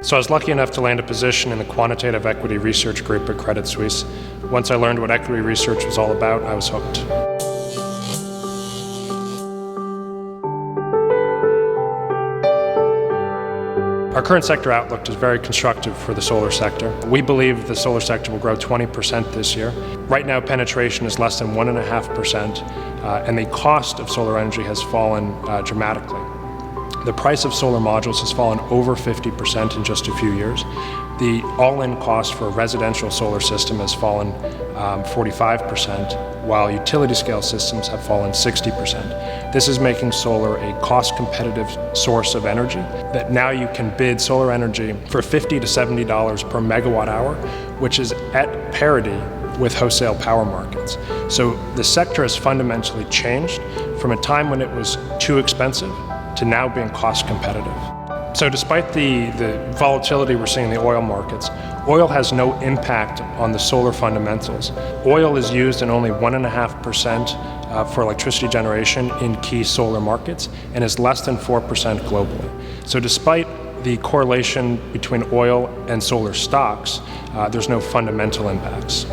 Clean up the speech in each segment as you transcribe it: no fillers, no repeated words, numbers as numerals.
So I was lucky enough to land a position in the quantitative equity research group at Credit Suisse. Once I learned what equity research was all about, I was hooked. Our current sector outlook is very constructive for the solar sector. We believe the solar sector will grow 20% this year. Right now, penetration is less than 1.5%, and the cost of solar energy has fallen dramatically. The price of solar modules has fallen over 50% in just a few years. The all-in cost for a residential solar system has fallen 45%, while utility-scale systems have fallen 60%. This is making solar a cost-competitive source of energy, that now you can bid solar energy for $50 to $70 per megawatt hour, which is at parity with wholesale power markets. So the sector has fundamentally changed from a time when it was too expensive to now being cost competitive. So despite the volatility we're seeing in the oil markets, oil has no impact on the solar fundamentals. Oil is used in only 1.5% for electricity generation in key solar markets and is less than 4% globally. So despite the correlation between oil and solar stocks, there's no fundamental impacts.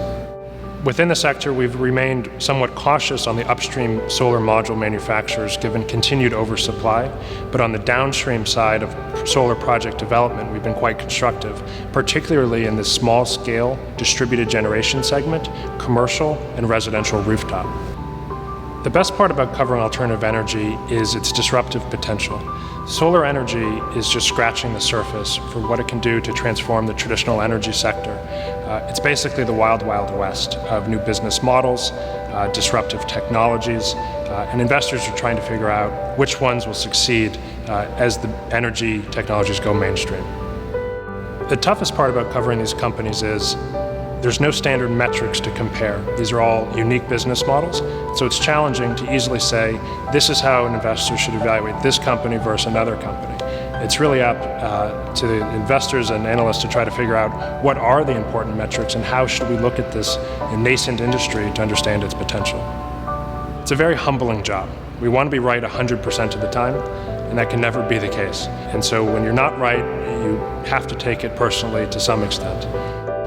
Within the sector, we've remained somewhat cautious on the upstream solar module manufacturers given continued oversupply, but on the downstream side of solar project development, we've been quite constructive, particularly in the small-scale distributed generation segment, commercial and residential rooftop. The best part about covering alternative energy is its disruptive potential. Solar energy is just scratching the surface for what it can do to transform the traditional energy sector. It's basically the wild, wild west of new business models, disruptive technologies, and investors are trying to figure out which ones will succeed as the energy technologies go mainstream. The toughest part about covering these companies is there's no standard metrics to compare. These are all unique business models, so it's challenging to easily say, this is how an investor should evaluate this company versus another company. It's really up to the investors and analysts to try to figure out what are the important metrics and how should we look at this nascent industry to understand its potential. It's a very humbling job. We want to be right 100% of the time, and that can never be the case. And so when you're not right, you have to take it personally to some extent.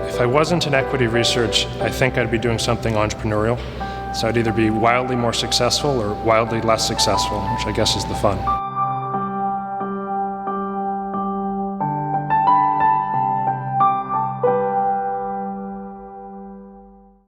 If I wasn't in equity research, I think I'd be doing something entrepreneurial. So I'd either be wildly more successful or wildly less successful, which I guess is the fun.